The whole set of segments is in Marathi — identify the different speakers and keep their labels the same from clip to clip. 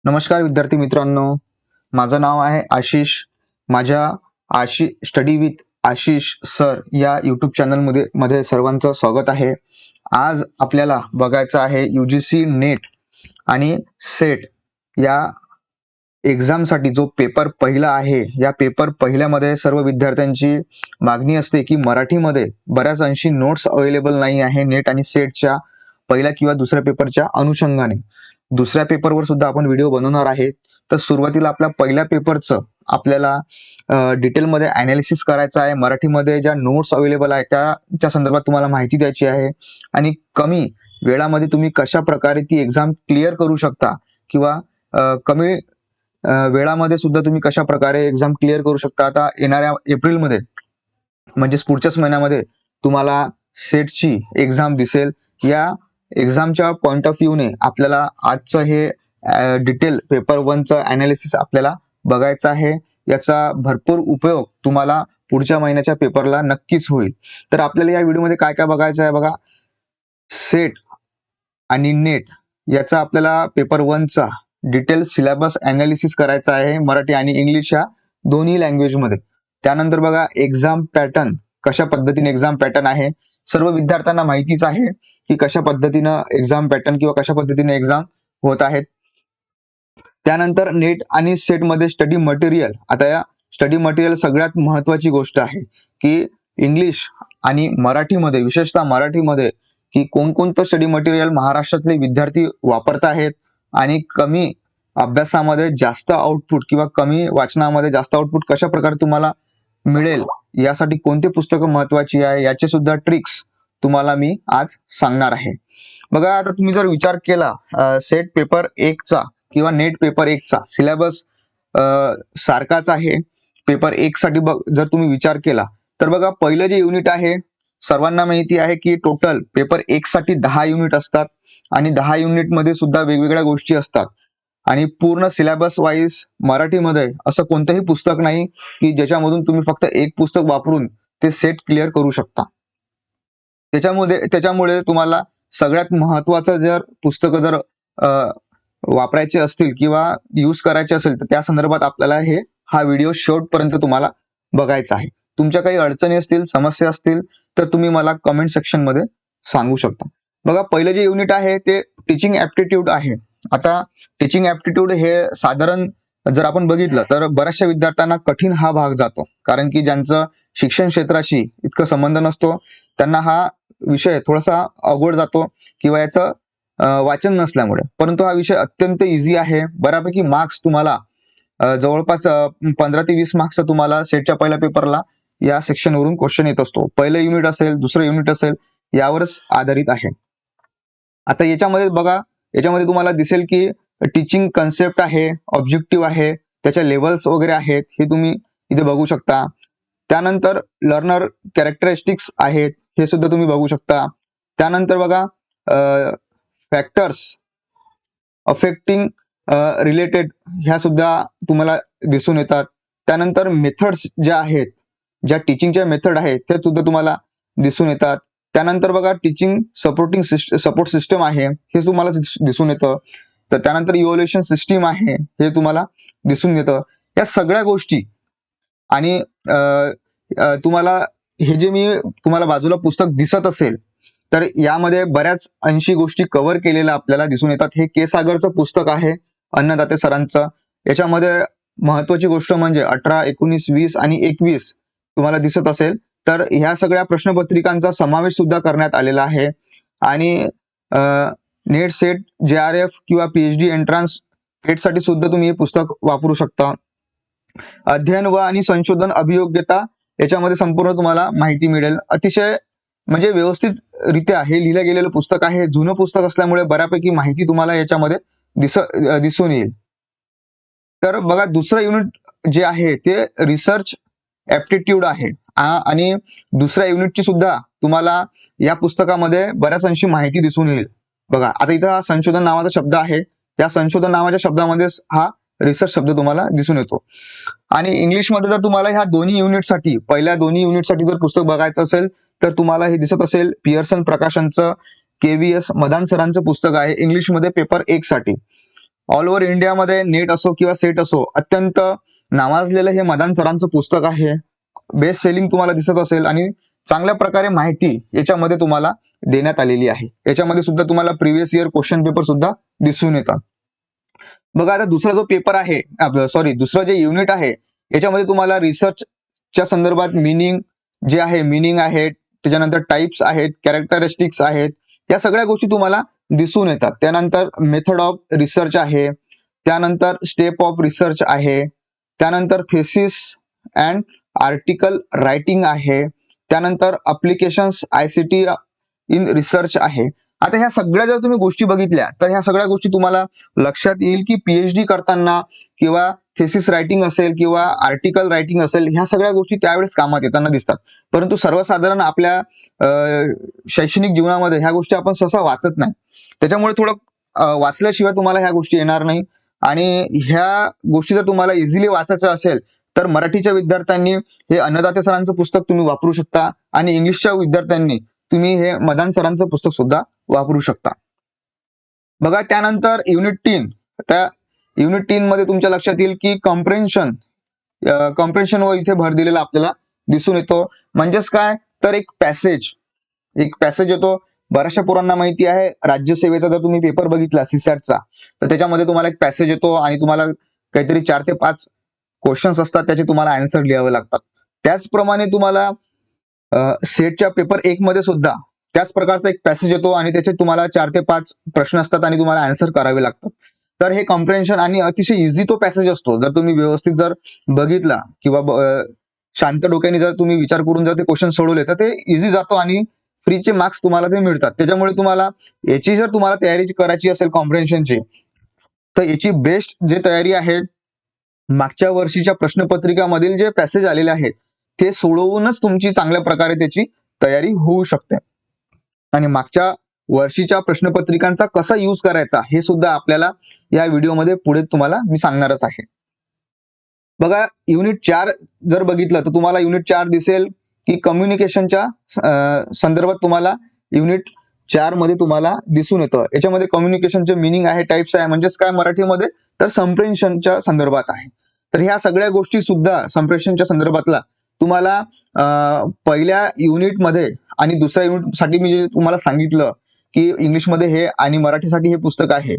Speaker 1: नमस्कार विद्यार्थी मित्रांनो, माझं नाव आहे आशिष. माझ्या Ashish study with Ashish sir या यूट्यूब चॅनलमध्ये सर्वांचं स्वागत आहे. आज आपल्याला बघायचं आहे UGC नेट आणि सेट या एक्झामसाठी जो पेपर पहिला आहे. या पेपर पहिल्यामध्ये सर्व विद्यार्थ्यांची मागणी असते की मराठीमध्ये बऱ्याच अंशी नोट्स अवेलेबल नाही आहे नेट आणि सेटच्या पहिल्या किंवा दुसऱ्या पेपरच्या अनुषंगाने. दुसऱ्या पेपरवर सुद्धा आपण व्हिडिओ बनवणार आहे. तर सुरुवातीला आपल्या पहिल्या पेपरचं आपल्याला डिटेलमध्ये अनालिसिस करायचं आहे. मराठीमध्ये ज्या नोट्स अवेलेबल आहेत त्याच्या संदर्भात तुम्हाला माहिती द्यायची आहे आणि कमी वेळामध्ये तुम्ही कशा प्रकारे ती एक्झाम क्लिअर करू शकता किंवा कमी वेळामध्ये सुद्धा तुम्ही कशा प्रकारे एक्झाम क्लिअर करू शकता. आता येणाऱ्या एप्रिलमध्ये म्हणजेच पुढच्याच महिन्यामध्ये तुम्हाला सेटची एक्झाम दिसेल. या एक्झामच्या पॉइंट ऑफ व्ह्यूने आपल्याला आजचं हे डिटेल पेपर 1चं अनालिसिस आपल्याला बघायचं आहे. याचा भरपूर उपयोग तुम्हाला पुढच्या महिन्याच्या पेपरला नक्कीच होईल. तर आपल्याला या व्हिडिओमध्ये काय काय बघायचं आहे बघा. सेट आणि नेट याचा आपल्याला पेपर 1चा डिटेल सिलेबस अनालिसिस करायचा आहे मराठी आणि इंग्लिश या दोन्ही लँग्वेजमध्ये. त्यानंतर बघा एक्झाम पॅटर्न, कशा पद्धतीने एक्झाम पॅटर्न आहे. सर्व विद्यार्थ्यांना माहितीच आहे की कशा पद्धतीनं एक्झाम पॅटर्न किंवा कशा पद्धतीने एक्झाम होत आहेत. त्यानंतर नेट आणि सेट मध्ये स्टडी मटेरियल. आता या स्टडी मटेरियल सगळ्यात महत्वाची गोष्ट आहे की इंग्लिश आणि मराठीमध्ये, विशेषतः मराठीमध्ये, की कोणकोणतं स्टडी मटेरियल महाराष्ट्रातले विद्यार्थी वापरत आहेत आणि कमी अभ्यासामध्ये जास्त आउटपुट किंवा कमी वाचनामध्ये जास्त आउटपुट कशा प्रकारे तुम्हाला मिळेल, यासाठी कोणती पुस्तकं महत्वाची आहे याचे सुद्धा ट्रिक्स तुम्हाला मी आज सांगणार आहे. बघा, आता तुम्ही जर विचार केला सेट पेपर 1चा किंवा नेट पेपर 1चा सिलेबस सारखाच आहे. पेपर 1 साठी जर तुम्ही विचार केला तर बघा, पहिलं जे युनिट आहे, सर्वांना माहिती आहे की टोटल पेपर 1 साठी 10 युनिट असतात आणि 10 युनिट मध्ये सुद्धा वेगवेगळ्या गोष्टी असतात. आणि पूर्ण सिलेबस वाईज मराठीमध्ये असं कोणतंही पुस्तक नाही की ज्याच्यामधून तुम्ही फक्त एक पुस्तक वापरून ते सेट क्लिअर करू शकता. त्याच्यामुळे तुम्हाला सगळ्यात महत्वाचं जर पुस्तकं जर वापरायचे असतील किंवा यूज करायचे असेल तर त्या संदर्भात आपल्याला हा व्हिडिओ शेवटपर्यंत तुम्हाला बघायचा आहे. तुमच्या काही अडचणी असतील, समस्या असतील तर तुम्ही मला कमेंट सेक्शन मध्ये सांगू शकता. बघा, पहिलं जे युनिट आहे ते टीचिंग ऍप्टिट्यूड आहे. आता टीचिंग ऍप्टिट्यूड हे साधारण जर आपण बघितलं तर बऱ्याचशा विद्यार्थ्यांना कठीण हा भाग जातो, कारण की ज्यांचं शिक्षण क्षेत्राशी इतकं संबंध नसतो त्यांना हा विषय थोडासा अवघड जातो किंवा याचं वाचन नसल्यामुळे. परंतु हा विषय अत्यंत इझी आहे. बऱ्यापैकी मार्क्स तुम्हाला जवळपास 15 ते 20 मार्क्स तुम्हाला सेटच्या पहिल्या पेपरला या सेक्शनवरून क्वेश्चन येत असतो. पहिलं युनिट असेल, दुसरं युनिट असेल, यावरच आधारित आहे. आता याच्यामध्ये बघा, याच्यामध्ये तुम्हाला दिसेल की टीचिंग कन्सेप्ट आहे, ऑब्जेक्टिव्ह आहे, त्याच्या लेवल्स वगैरे आहेत, हे तुम्ही इथे बघू शकता. त्यानंतर लर्नर कॅरेक्टरिस्टिक्स आहेत, हे सुद्धा तुम्ही बघू शकता. त्यानंतर बघा, फॅक्टर्स अफेक्टिंग रिलेटेड ह्या सुद्धा तुम्हाला दिसून येतात. त्यानंतर मेथड्स ज्या आहेत, ज्या टीचिंगच्या मेथड आहेत, ते सुद्धा तुम्हाला दिसून येतात. त्यानंतर बघा, टीचिंग सपोर्ट सिस्टम आहे, हे तुम्हाला दिसून येतं. तर त्यानंतर इव्हॅल्युएशन सिस्टीम आहे, हे तुम्हाला दिसून येतं. या सगळ्या गोष्टी आणि तुम्हाला हे जे मी तुम्हाला बाजूला पुस्तक दिसत असेल तर यामध्ये बऱ्याच अंशी गोष्टी कव्हर केलेल्या आपल्याला दिसून येतात. हे के सागरचं पुस्तक आहे, अन्नदाते सरांचं. याच्यामध्ये महत्वाची गोष्ट म्हणजे 18, 19, 20 आणि 21 तुम्हाला दिसत असेल तर ह्या सगळ्या प्रश्नपत्रिकांचा समावेश सुद्धा करण्यात आलेला आहे. आणि नेट, सेट, JRF किंवा PhD एंट्रन्स साठी सुद्धा तुम्ही हे पुस्तक वापरू शकता. अध्ययन व आणि संशोधन अभियोग्यता याच्यामध्ये संपूर्ण तुम्हाला माहिती मिळेल. अतिशय म्हणजे व्यवस्थित रित्या हे लिहिलं गेलेलं पुस्तक आहे. जुनं पुस्तक असल्यामुळे बऱ्यापैकी माहिती तुम्हाला याच्यामध्ये दिसून येईल. तर बघा, दुसरं युनिट जे आहे ते रिसर्च ऍप्टिट्यूड आहे आणि दुसऱ्या युनिटची सुद्धा तुम्हाला या पुस्तकामध्ये बऱ्याच अंशी माहिती दिसून येईल. बघा, आता इथं हा संशोधन नावाचा शब्द आहे. या संशोधन नावाच्या शब्दामध्ये हा रिसर्च शब्द तुम्हाला दिसून येतो. आणि इंग्लिशमध्ये जर तुम्हाला ह्या दोन्ही युनिटसाठी, पहिल्या दोन्ही युनिटसाठी जर पुस्तक बघायचं असेल तर तुम्हाला हे दिसत असेल, पियर्सन प्रकाशनचं KVS मदान सरांचं पुस्तक आहे इंग्लिशमध्ये पेपर 1 साठी. ऑल ओव्हर इंडियामध्ये नेट असो किंवा सेट असो अत्यंत नावाजलेलं हे मदान सरांचं पुस्तक आहे. बेस्ट सेलिंग तुम्हाला दिसत असेल आणि चांगल्या प्रकारे माहिती याच्यामध्ये तुम्हाला देण्यात आलेली आहे. याच्यामध्ये सुद्धा तुम्हाला प्रिव्हियस इयर क्वेश्चन पेपर सुद्धा दिसून येतात. बघा आता दुसरा जो पेपर आहे, दुसरं जे युनिट आहे याच्यामध्ये तुम्हाला रिसर्चच्या संदर्भात मिनिंग आहेत, त्याच्यानंतर टाइप्स आहेत, कॅरेक्टरिस्टिक्स आहेत, या सगळ्या गोष्टी तुम्हाला दिसून येतात. त्यानंतर मेथड ऑफ रिसर्च आहे, त्यानंतर स्टेप ऑफ रिसर्च आहे, त्यानंतर थेसिस अँड आर्टिकल रायटिंग आहे, त्यानंतर अप्लिकेशन्स ICT इन रिसर्च आहे. आता ह्या सगळ्या जर तुम्ही गोष्टी बघितल्या तर ह्या सगळ्या गोष्टी तुम्हाला लक्षात येईल की PhD करताना किंवा थेसिस रायटिंग असेल किंवा आर्टिकल रायटिंग असेल, ह्या सगळ्या गोष्टी त्यावेळेस कामात येताना दिसतात. परंतु सर्वसाधारण आपल्या शैक्षणिक जीवनामध्ये ह्या गोष्टी आपण सहसा वाचत नाही. त्याच्यामुळे थोडं वाचल्याशिवाय तुम्हाला ह्या गोष्टी येणार नाही. आणि ह्या गोष्टी जर तुम्हाला इझिली वाचायचं असेल तर मराठीच्या विद्यार्थ्यांनी हे अन्नदाते सरांचं पुस्तक तुम्ही वापरू शकता आणि इंग्लिशच्या विद्यार्थ्यांनी तुम्ही हे मदान सरांचं पुस्तक सुद्धा वापरू शकता. बघा त्यानंतर युनिट 3, त्या युनिट 3 मध्ये तुमच्या लक्षात येईल की कॉम्प्रेन्शनवर इथे भर दिलेला आपल्याला दिसून येतो. म्हणजेच काय तर एक पॅसेज येतो. बऱ्याचशा पोरांना माहिती आहे राज्यसेवेचा जर तुम्ही पेपर बघितला सीसॅटचा तर त्याच्यामध्ये तुम्हाला एक पॅसेज येतो आणि तुम्हाला काहीतरी 4 ते 5 क्वेश्चन्स असतात, त्याचे तुम्हाला आन्सर लिहावे लागतात. त्याचप्रमाणे तुम्हाला सेटच्या पेपर 1 मध्ये सुद्धा त्याच प्रकारचा एक पॅसेज येतो आणि त्याचे तुम्हाला 4 ते 5 प्रश्न असतात आणि तुम्हाला आन्सर करावे लागतात. तर हे कॉम्प्रेन्शन आणि अतिशय इझी तो पॅसेज असतो. जर तुम्ही व्यवस्थित जर बघितला किंवा शांत डोक्याने जर तुम्ही विचार करून जर ते क्वेश्चन सोडवले तर ते इझी जातो आणि फ्रीचे मार्क्स तुम्हाला ते मिळतात. त्याच्यामुळे तुम्हाला याची जर तुम्हाला तयारी करायची असेल कॉम्प्रेन्शनची तर याची बेस्ट जे तयारी आहे, मागच्या वर्षीच्या प्रश्नपत्रिकामधील जे पॅसेज आलेले आहेत ते सोडवूनच तुमची चांगल्या प्रकारे त्याची तयारी होऊ शकते. आणि मागच्या वर्षीच्या प्रश्नपत्रिकांचा कसा यूज करायचा हे सुद्धा आपल्याला या व्हिडिओमध्ये पुढे तुम्हाला मी सांगणारच आहे. बघा युनिट 4 जर बघितलं तर तुम्हाला युनिट 4 दिसेल की कम्युनिकेशनच्या संदर्भात तुम्हाला युनिट 4 मध्ये तुम्हाला दिसून येतं. याच्यामध्ये कम्युनिकेशनचे मिनिंग आहे, टाइप्स आहे, म्हणजेच काय मराठीमध्ये तर संप्रेषणच्या संदर्भात आहे. तर ह्या सगळ्या गोष्टी सुद्धा संप्रेषणच्या संदर्भातला तुम्हाला पहिल्या युनिटमध्ये आणि दुसऱ्या युनिटसाठी मी जे तुम्हाला सांगितलं की इंग्लिशमध्ये हे आणि मराठीसाठी हे पुस्तक आहे,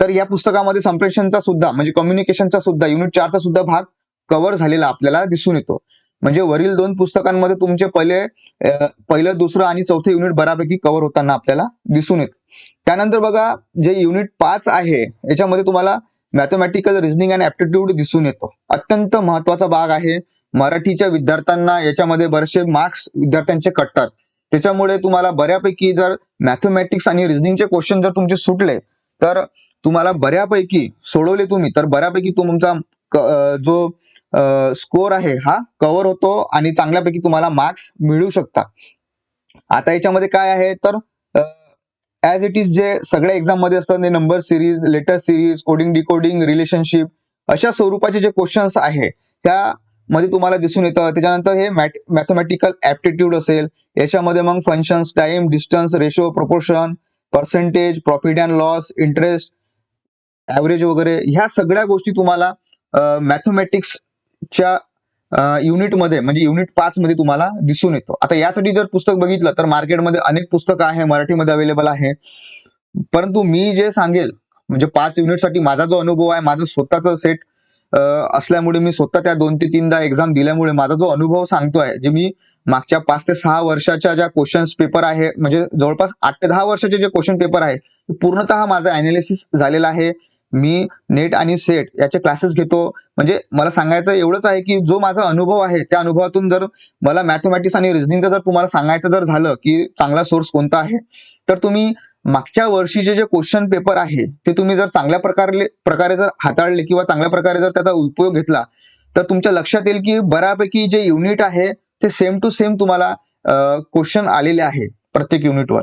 Speaker 1: तर या पुस्तकामध्ये संप्रेषणचा सुद्धा म्हणजे कम्युनिकेशनचा सुद्धा युनिट 4चा सुद्धा भाग कव्हर झालेला आपल्याला दिसून येतो. म्हणजे वरील 2 पुस्तकांमध्ये तुमचे पहिलं, दुसरं आणि चौथं युनिट बऱ्यापैकी कव्हर होताना आपल्याला दिसून येतं. त्यानंतर बघा जे युनिट 5 आहे याच्यामध्ये तुम्हाला मॅथमॅटिकल रिझनिंग अँड ऍप्टिट्यूड दिसून येतो. अत्यंत महत्वाचा भाग आहे. मराठीच्या विद्यार्थ्यांना याच्यामध्ये बरेचसे मार्क्स विद्यार्थ्यांचे कटतात. त्याच्यामुळे तुम्हाला बऱ्यापैकी जर मॅथमॅटिक्स आणि रिझनिंगचे क्वेश्चन जर तुमचे सुटले तर तुम्हाला बऱ्यापैकी सोडवले तुम्ही तर बऱ्यापैकी तुमचा जो स्कोर आहे हा कव्हर होतो आणि चांगल्यापैकी तुम्हाला मार्क्स मिळू शकतात. आता याच्यामध्ये काय आहे तर ऍज इट इज जे सगळ्या एक्झाम मध्ये असतात ते number series, letter series, coding decoding, relationship अशा स्वरूपाचे जे क्वेश्चन्स आहे त्यामध्ये तुम्हाला दिसून येतं. त्याच्यानंतर हे मॅथमॅटिकल ऍप्टिट्यूड असेल, याच्यामध्ये मग functions, time, distance, ratio, proportion, percentage, profit and loss, interest, average वगैरे ह्या सगळ्या गोष्टी तुम्हाला मॅथमॅटिक्सच्या युनिटमध्ये म्हणजे युनिट 5 मध्ये तुम्हाला दिसून येतो. आता यासाठी जर पुस्तक बघितलं तर मार्केटमध्ये अनेक पुस्तकं आहे, मराठीमध्ये अवेलेबल आहे. परंतु मी जे सांगेल म्हणजे 5 युनिटसाठी माझा जो अनुभव आहे, माझं स्वतःचं सेट असल्यामुळे मी स्वतः त्या 2 ते 3दा एक्झाम दिल्यामुळे माझा जो अनुभव सांगतोय, जे मी मागच्या 5 ते 6 वर्षाच्या ज्या क्वेश्चन्स पेपर आहे म्हणजे जवळपास 8 ते 10 वर्षाचे जे क्वेश्चन पेपर आहे पूर्णतः माझं अनालिसिस झालेलं आहे. मी नेट आणि सेट याचे क्लासेस घेतो. म्हणजे मला सांगायचं एवढंच आहे की जो माझा अनुभव आहे त्या अनुभवातून जर मला मॅथमॅटिक्स आणि रिझनिंगचं जर तुम्हाला सांगायचं जर झालं की चांगला सोर्स कोणता आहे तर तुम्ही मागच्या वर्षीचे जे क्वेश्चन पेपर आहे ते तुम्ही जर चांगल्या प्रकारे जर हाताळले किंवा चांगल्या प्रकारे जर त्याचा उपयोग घेतला तर तुमच्या लक्षात येईल की बऱ्यापैकी जे युनिट आहे ते सेम टू सेम तुम्हाला क्वेश्चन आलेले आहे प्रत्येक युनिटवर.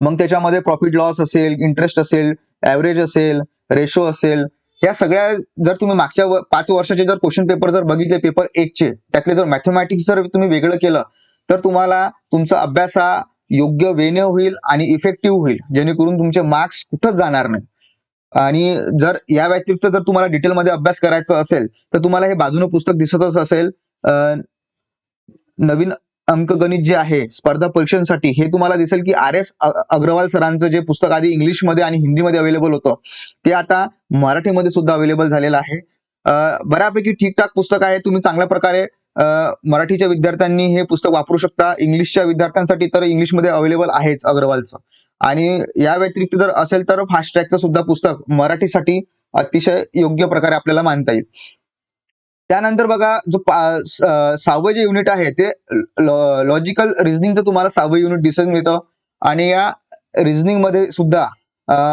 Speaker 1: मग त्याच्यामध्ये प्रॉफिट लॉस असेल, इंटरेस्ट असेल, ऍव्हरेज असेल, रेशो असेल, या सगळ्या जर तुम्ही मागच्या 5 वर्षाचे जर क्वेश्चन पेपर जर बघितले पेपर 1 चे त्यातले जर मॅथमॅटिक्स जर तुम्ही वेगळं केलं तर तुम्हाला तुमचा अभ्यास हा योग्य वेने होईल आणि इफेक्टिव्ह होईल, जेणेकरून तुमचे मार्क्स कुठंच जाणार नाही. आणि जर या व्यतिरिक्त जर तुम्हाला डिटेलमध्ये अभ्यास करायचा असेल तर तुम्हाला हे बाजूनं पुस्तक दिसतच असेल, नवीन अंकगणित जे आहे स्पर्धा परीक्षांसाठी, हे तुम्हाला दिसेल की RS अग्रवाल सरांचं जे पुस्तक आधी इंग्लिशमध्ये आणि हिंदीमध्ये अवेलेबल होतं, ते आता मराठीमध्ये सुद्धा अवेलेबल झालेलं आहे. बऱ्यापैकी ठीकठाक पुस्तक आहे. तुम्ही चांगल्या प्रकारे मराठीच्या विद्यार्थ्यांनी हे पुस्तक वापरू शकता. इंग्लिशच्या विद्यार्थ्यांसाठी तर इंग्लिशमध्ये अवेलेबल आहेच अग्रवालचं. आणि या व्यतिरिक्त जर असेल तर फास्ट ट्रॅकचं सुद्धा पुस्तक मराठीसाठी अतिशय योग्य प्रकारे आपल्याला मानता येईल. त्यानंतर बघा, जो 6वं जे युनिट आहे ते लॉजिकल रिझनिंगचं तुम्हाला 6वं युनिट दिसून मिळतं. आणि या रिझनिंग मध्ये सुद्धा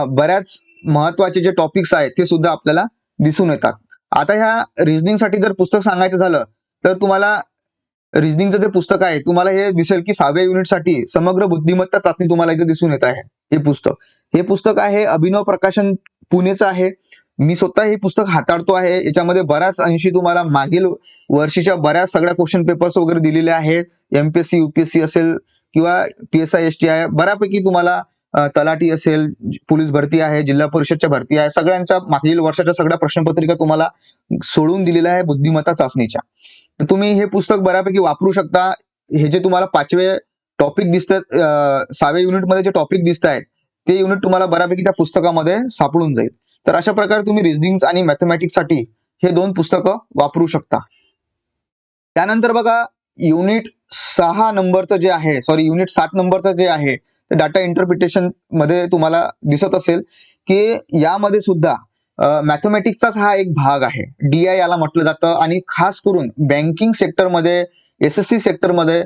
Speaker 1: बऱ्याच महत्वाचे जे टॉपिक्स आहेत ते सुद्धा आपल्याला दिसून येतात. आता ह्या रिझनिंगसाठी जर पुस्तक सांगायचं झालं तर तुम्हाला रिझनिंगचं जे पुस्तक आहे तुम्हाला हे दिसेल की 6व्या युनिटसाठी समग्र बुद्धिमत्ता चाचणी तुम्हाला इथे दिसून येत आहे. हे पुस्तक आहे अभिनव प्रकाशन पुणेचं आहे. मी स्वतः हे पुस्तक हाताळतो आहे. याच्यामध्ये बऱ्याच अंशी तुम्हाला मागील वर्षीच्या बऱ्याच सगळ्या क्वेश्चन पेपर्स वगैरे दिलेले आहेत. MPSC UPSC असेल किंवा PSI STI, बऱ्यापैकी तुम्हाला तलाठी असेल, पोलीस भरती आहे, जिल्हा परिषदच्या भरती आहे, सगळ्यांच्या मागील वर्षाच्या सगळ्या प्रश्नपत्रिका तुम्हाला सोडून दिलेल्या आहे बुद्धिमत्ता चाचणीच्या. तर तुम्ही हे पुस्तक बऱ्यापैकी वापरू शकता. हे जे तुम्हाला 5वे टॉपिक दिसतात, 6व्या युनिटमध्ये जे टॉपिक दिसत आहेत ते युनिट तुम्हाला बऱ्यापैकी त्या पुस्तकामध्ये सापडून जाईल. तर अशा प्रकारे तुम्ही रिझनिंग आणि मॅथमॅटिक्ससाठी हे 2 पुस्तकं वापरू शकता. त्यानंतर बघा, युनिट 6 नंबरचं जे आहे, युनिट 7 नंबरचं जे आहे ते डाटा इंटरप्रिटेशन मध्ये तुम्हाला दिसत असेल की यामध्ये सुद्धा मॅथमॅटिक्सचाच हा एक भाग आहे. DI याला म्हटलं जातं. आणि खास करून बँकिंग सेक्टरमध्ये, SSC सेक्टरमध्ये,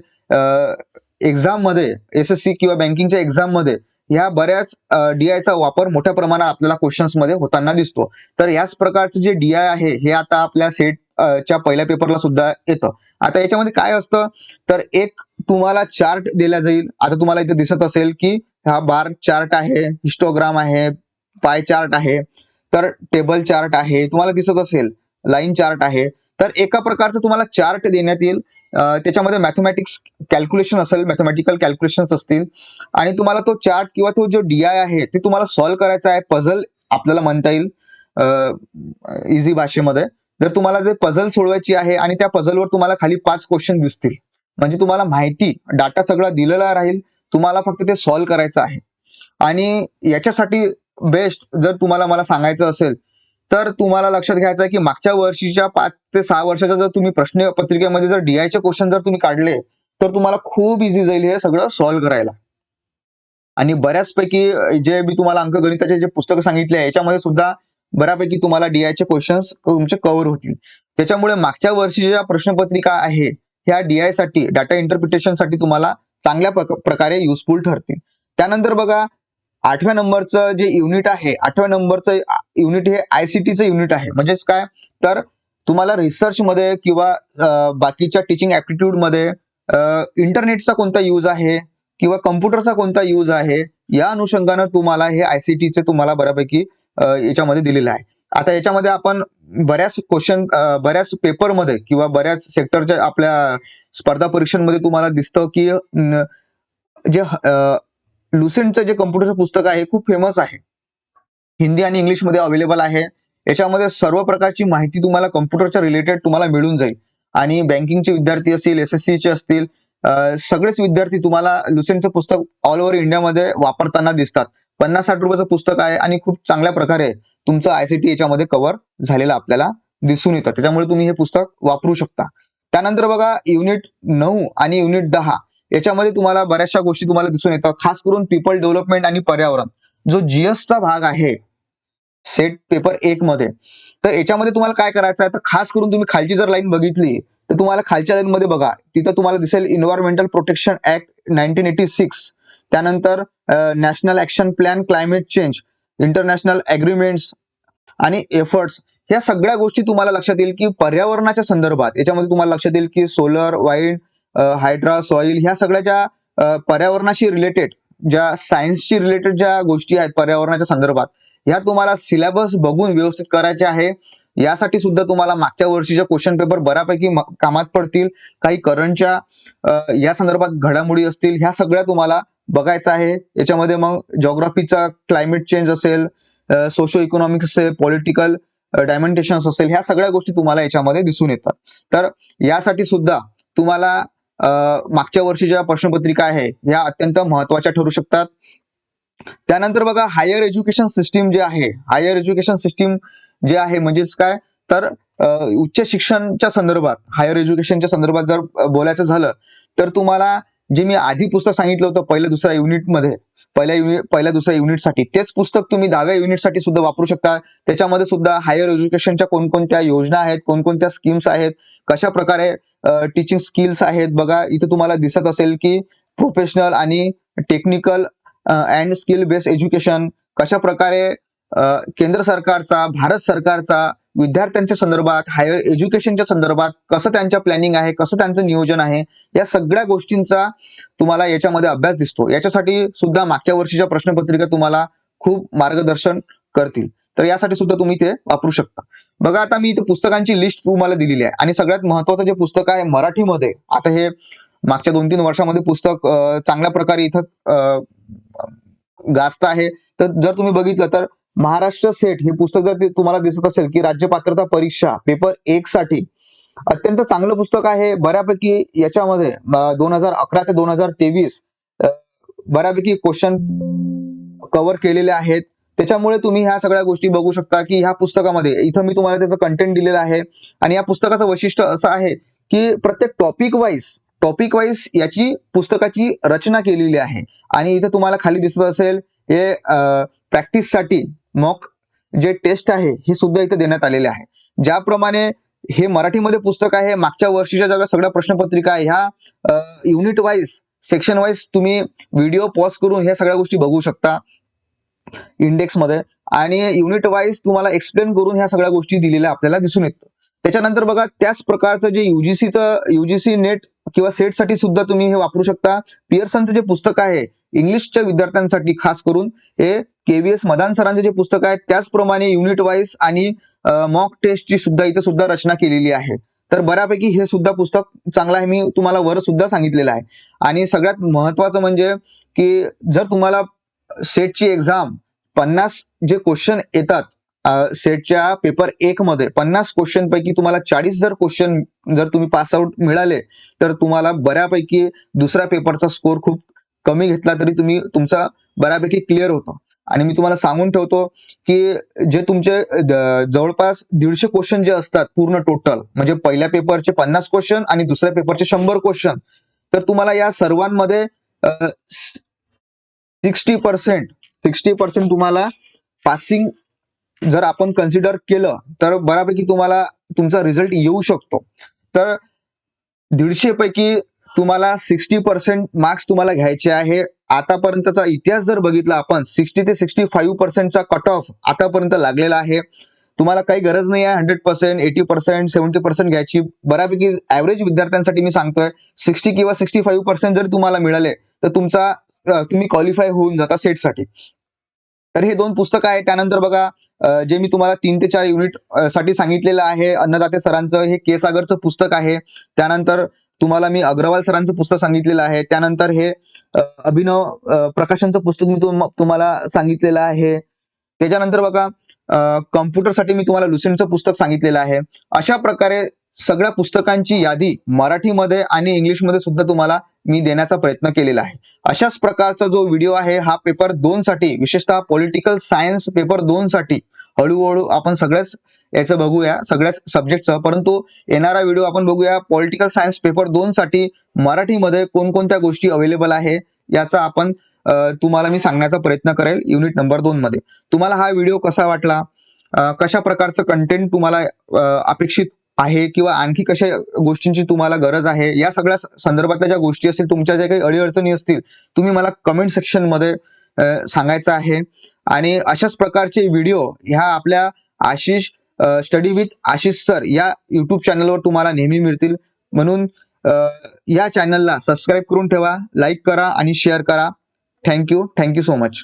Speaker 1: एक्झाम मध्ये, SSC किंवा बँकिंगच्या एक्झाम मध्ये ह्या बऱ्याच DIचा वापर मोठ्या प्रमाणात आपल्याला क्वेश्चन्स मध्ये होताना दिसतो. तर याच प्रकारचं जे DI आहे हे आता आपल्या सेट च्या पहिल्या पेपरला सुद्धा येतं. आता याच्यामध्ये काय असतं, तर एक तुम्हाला चार्ट दिला जाईल. आता तुम्हाला इथे दिसत असेल की हा बार चार्ट आहे, हिस्टोग्राम आहे, पाय चार्ट आहे, तर टेबल चार्ट आहे, तुम्हाला दिसत असेल लाईन चार्ट आहे. तर एका प्रकारचं तुम्हाला चार्ट देण्यात येईल. त्याच्यामध्ये मॅथमॅटिक्स कॅल्क्युलेशन असेल, मॅथमॅटिकल कॅल्क्युलेशन्स असतील, आणि तुम्हाला तो चार्ट किंवा तो जो DI आहे ते तुम्हाला सॉल्व्ह करायचा आहे. पझल आपल्याला म्हणता येईल इझी भाषेमध्ये. जर तुम्हाला जे पझल सोडवायची आहे आणि त्या पझलवर तुम्हाला खाली 5 क्वेश्चन दिसतील, म्हणजे तुम्हाला माहिती, डाटा सगळा दिलेला राहील, तुम्हाला फक्त ते सॉल्व्ह करायचं आहे. आणि याच्यासाठी बेस्ट जर तुम्हाला मला सांगायचं असेल तर तुम्हाला लक्षात घ्यायचं आहे की मागच्या वर्षीच्या 5 ते 6 वर्षाच्या जर तुम्ही प्रश्नपत्रिकेमध्ये जर DIचे क्वेश्चन जर तुम्ही काढले तर तुम्हाला खूप इझी जाईल हे सगळं सॉल्व्ह करायला. आणि बऱ्याचपैकी जे मी तुम्हाला अंकगणिताचे जे पुस्तकं सांगितले आहे याच्यामध्ये सुद्धा बऱ्यापैकी तुम्हाला DIचे क्वेश्चन्स तुमचे कव्हर होतील. त्याच्यामुळे मागच्या वर्षीच्या प्रश्नपत्रिका आहे ह्या DI साठी, डाटा इंटरप्रिटेशन साठी तुम्हाला चांगल्या प्रकारे युजफुल ठरतील. त्यानंतर बघा, 8व्या नंबरचं जे युनिट आहे, 8व्या नंबरचं युनिट हे ICTचं युनिट आहे. म्हणजेच काय, तर तुम्हाला रिसर्च मध्ये किंवा बाकीच्या टीचिंग ऍप्टिट्यूड मध्ये इंटरनेटचा कोणता यूज आहे किंवा कम्प्युटरचा कोणता यूज आहे, या अनुषंगानं तुम्हाला हे ICTचे तुम्हाला बऱ्यापैकी याच्यामध्ये दिलेलं आहे. आता याच्यामध्ये आपण बऱ्याच क्वेश्चन, बऱ्याच पेपरमध्ये किंवा बऱ्याच सेक्टरच्या आपल्या स्पर्धा परीक्षांमध्ये तुम्हाला दिसतं की जे लुसेंटचं जे कम्प्युटरचं पुस्तक आहे खूप फेमस आहे. हिंदी आणि इंग्लिशमध्ये अवेलेबल आहे. याच्यामध्ये सर्व प्रकारची माहिती तुम्हाला कम्प्युटरच्या रिलेटेड तुम्हाला मिळून जाईल. आणि बँकिंगचे विद्यार्थी असतील, SSCचे असतील, सगळेच विद्यार्थी तुम्हाला लुसेंटचं पुस्तक ऑल ओव्हर इंडियामध्ये वापरताना दिसतात. 50-60 रुपयाचं पुस्तक आहे आणि खूप चांगल्या प्रकारे तुमचं ICT याच्यामध्ये कव्हर झालेलं आपल्याला दिसून येतं. त्याच्यामुळे तुम्ही हे पुस्तक वापरू शकता. त्यानंतर बघा, युनिट 9 आणि युनिट 10 याच्यामध्ये तुम्हाला बऱ्याचशा गोष्टी तुम्हाला दिसून येतात. खास करून पीपल डेव्हलपमेंट आणि पर्यावरण, जो GSचा भाग आहे सेट पेपर 1 मध्ये, तर याच्यामध्ये तुम्हाला काय करायचं आहे, तर खास करून तुम्ही खालची जर लाईन बघितली तर तुम्हाला खालच्या लाईन मध्ये बघा, तिथं तुम्हाला दिसेल एन्व्हायरमेंटल प्रोटेक्शन ऍक्ट 1986, त्यानंतर national action plan climate change, international agreements आणि एफर्ट्स, ह्या सगळ्या गोष्टी तुम्हाला लक्षात येईल की पर्यावरणाच्या संदर्भात. याच्यामध्ये तुम्हाला लक्षात येईल की सोलर, वाईंड, हायड्रा, सॉइल, ह्या सगळ्या ज्या पर्यावरणाशी रिलेटेड, ज्या सायन्सशी रिलेटेड ज्या गोष्टी आहेत पर्यावरणाच्या संदर्भात, ह्या तुम्हाला सिलेबस बघून व्यवस्थित करायचे आहे. यासाठी सुद्धा तुम्हाला मागच्या वर्षीच्या क्वेश्चन पेपर बऱ्यापैकी कामात पडतील. काही करंटच्या या संदर्भात घडामोडी असतील, ह्या सगळ्या तुम्हाला बघायचं आहे. याच्यामध्ये मग जॉग्राफीचा क्लायमेट चेंज असेल, सोशो इकॉनॉमिक्स असेल, पॉलिटिकल डायमेंटेशन्स असेल, ह्या सगळ्या गोष्टी तुम्हाला याच्यामध्ये दिसून येतात. तर यासाठी सुद्धा तुम्हाला मागच्या वर्षीच्या प्रश्नपत्रिका आहे ह्या अत्यंत महत्वाच्या ठरू शकतात. त्यानंतर बघा हायर एज्युकेशन सिस्टीम जे आहे, हायर एज्युकेशन सिस्टीम जे आहे म्हणजेच काय, तर उच्च शिक्षणच्या संदर्भात, हायर एज्युकेशनच्या संदर्भात जर बोलायचं झालं तर तुम्हाला जे मी आधी पुस्तक सांगितलं होतं पहिल्या दुसऱ्या युनिटमध्ये, पहिल्या दुसऱ्या युनिटसाठी, तेच पुस्तक तुम्ही 10व्या युनिटसाठी सुद्धा वापरू शकता. त्याच्यामध्ये सुद्धा हायर एज्युकेशनच्या कोणकोणत्या योजना आहेत, कोणकोणत्या स्कीम्स आहेत, कशा प्रकारे टीचिंग स्किल्स आहेत. बघा इथे तुम्हाला दिसत असेल की प्रोफेशनल आणि technical and skill based education, कशा प्रकारे केंद्र सरकारचा, भारत सरकारचा विद्यार्थ्यांच्या संदर्भात, हायर एज्युकेशनच्या संदर्भात कसं त्यांच्या प्लॅनिंग आहे, कसं त्यांचं नियोजन आहे, या सगळ्या गोष्टींचा तुम्हाला याच्यामध्ये अभ्यास दिसतो. याच्यासाठी सुद्धा मागच्या वर्षीच्या प्रश्नपत्रिका तुम्हाला खूप मार्गदर्शन करतील. तर यासाठी सुद्धा तुम्ही ते वापरू शकता. बघा आता मी इथे पुस्तकांची लिस्ट तुम्हाला दिलेली आहे आणि सगळ्यात महत्वाचं जे पुस्तक आहे मराठीमध्ये, आता हे मागच्या 2-3 वर्षामध्ये पुस्तक चांगल्या प्रकारे इथं गाजत आहे. तर जर तुम्ही बघितलं तर महाराष्ट्र सेट हे पुस्तक जर तुम्हाला दिसत असेल की राज्य पात्रता परीक्षा पेपर 1 साठी अत्यंत चांगलं पुस्तक आहे. बऱ्यापैकी याच्यामध्ये 2011 ते 2023 बऱ्यापैकी क्वेश्चन कव्हर केलेले आहेत. त्याच्यामुळे तुम्ही ह्या सगळ्या गोष्टी बघू शकता की ह्या पुस्तकामध्ये, इथं मी तुम्हाला त्याचं कंटेंट दिलेलं आहे आणि या पुस्तकाचं वैशिष्ट्य असं आहे की प्रत्येक टॉपिक वाईज याची पुस्तकाची रचना केलेली आहे. आणि इथे तुम्हाला खाली दिसत असेल हे प्रॅक्टिससाठी मॉक जे टेस्ट आहे हे सुद्धा इथे देण्यात आलेले आहे. ज्याप्रमाणे हे मराठीमध्ये पुस्तक आहे, मागच्या वर्षीच्या सगळ्या प्रश्नपत्रिका ह्या युनिट वाईज, सेक्शन वाईज तुम्ही व्हिडिओ पॉज करून ह्या सगळ्या गोष्टी बघू शकता इंडेक्समध्ये, आणि युनिट वाईज तुम्हाला एक्सप्लेन करून ह्या सगळ्या गोष्टी दिलेल्या आपल्याला दिसून येतं. त्याच्यानंतर बघा त्याच प्रकारचं जे युजीसी नेट किंवा सेटसाठी सुद्धा तुम्ही हे वापरू शकता. पिअर्सनचं जे पुस्तक आहे इंग्लिशच्या विद्यार्थ्यांसाठी खास करून, हे KVS मदान सरांचे जे पुस्तक आहे त्याचप्रमाणे युनिट वाईज आणि मॉक टेस्टची सुद्धा इथे सुद्धा रचना केलेली आहे. तर बऱ्यापैकी हे सुद्धा पुस्तक चांगलं आहे, मी तुम्हाला वर सुद्धा सांगितलेलं आहे. आणि सगळ्यात महत्वाचं म्हणजे की जर तुम्हाला सेटची एक्झाम 50 जे क्वेश्चन येतात, सेटच्या पेपर 1 मध्ये 50 क्वेश्चन पैकी तुम्हाला 40 जर क्वेश्चन जर तुम्ही पास आउट मिळाले तर तुम्हाला बऱ्यापैकी दुसऱ्या पेपरचा स्कोर खूप कमी घेतला तरी तुमचा बऱ्यापैकी क्लिअर होतो. आणि मी तुम्हाला सांगून ठेवतो की जे तुमचे जवळपास 150 क्वेश्चन जे असतात पूर्ण टोटल, म्हणजे पहिल्या पेपरचे 50 क्वेश्चन आणि दुसऱ्या पेपरचे 100 क्वेश्चन, तर तुम्हाला या सर्वांमध्ये 60% तुम्हाला पासिंग जर आपण कन्सिडर केलं तर बऱ्यापैकी तुम्हाला तुमचा रिझल्ट येऊ शकतो. तर 150 पैकी तुम्हाला 60% मार्क्स तुम्हाला घ्यायचे आहे. आतापर्यंतचा इतिहास जर बघितला आपण, 60 ते 65%चा कट ऑफ आतापर्यंत लागलेला आहे. तुम्हाला काही गरज नाही आहे 100%, 80%, 70% घ्यायची. बऱ्यापैकी ऍव्हरेज विद्यार्थ्यांसाठी मी सांगतोय 60 किंवा 65% जर तुम्हाला मिळाले तर तुम्ही क्वालिफाय होऊन जाता सेटसाठी. तर हे 2 पुस्तकं आहे. त्यानंतर बघा जे मी तुम्हाला 3 ते 4 युनिट साठी सांगितलेलं आहे अन्नदाते सरांचं, हे के सागरचं पुस्तक आहे. त्यानंतर तुम्हाला मी अग्रवाल सरांचं पुस्तक सांगितलेलं आहे. त्यानंतर हे अभिनव प्रकाशनचं पुस्तक मी तुम्हाला सांगितलेलं आहे. त्याच्यानंतर बघा कम्प्युटरसाठी मी तुम्हाला लुसेंटचं पुस्तक सांगितलेलं आहे. अशा प्रकारे सगळ्या पुस्तकांची यादी मराठीमध्ये आणि इंग्लिशमध्ये सुद्धा तुम्हाला मी देण्याचा प्रयत्न केलेला आहे. अशाच प्रकारचा जो व्हिडिओ आहे हा पेपर 2 साठी, विशेषतः पॉलिटिकल सायन्स पेपर 2 साठी हळूहळू आपण सगळ्याच याचं बघूया, सगळ्याच सब्जेक्टचं. परंतु येणारा व्हिडिओ आपण बघूया पॉलिटिकल सायन्स पेपर 2 साठी मराठीमध्ये कोणकोणत्या गोष्टी अवेलेबल आहे याचा आपण तुम्हाला मी सांगण्याचा प्रयत्न करेल युनिट नंबर 2 मध्ये. तुम्हाला हा व्हिडिओ कसा वाटला, कशा प्रकारचं कंटेंट तुम्हाला अपेक्षित आहे किंवा आणखी कशा गोष्टींची तुम्हाला गरज आहे, या सगळ्या संदर्भातल्या ज्या गोष्टी असतील, तुमच्या ज्या काही अडीअडचणी असतील, तुम्ही मला कमेंट सेक्शन मध्ये सांगायचं आहे. आणि अशाच प्रकारचे व्हिडिओ ह्या आपल्या Ashish study with Ashish sir या युट्यूब चॅनलवर तुम्हाला नेहमी मिळतील. म्हणून या चॅनलला सबस्क्राईब करून ठेवा, लाईक करा आणि शेअर करा. Thank you so much.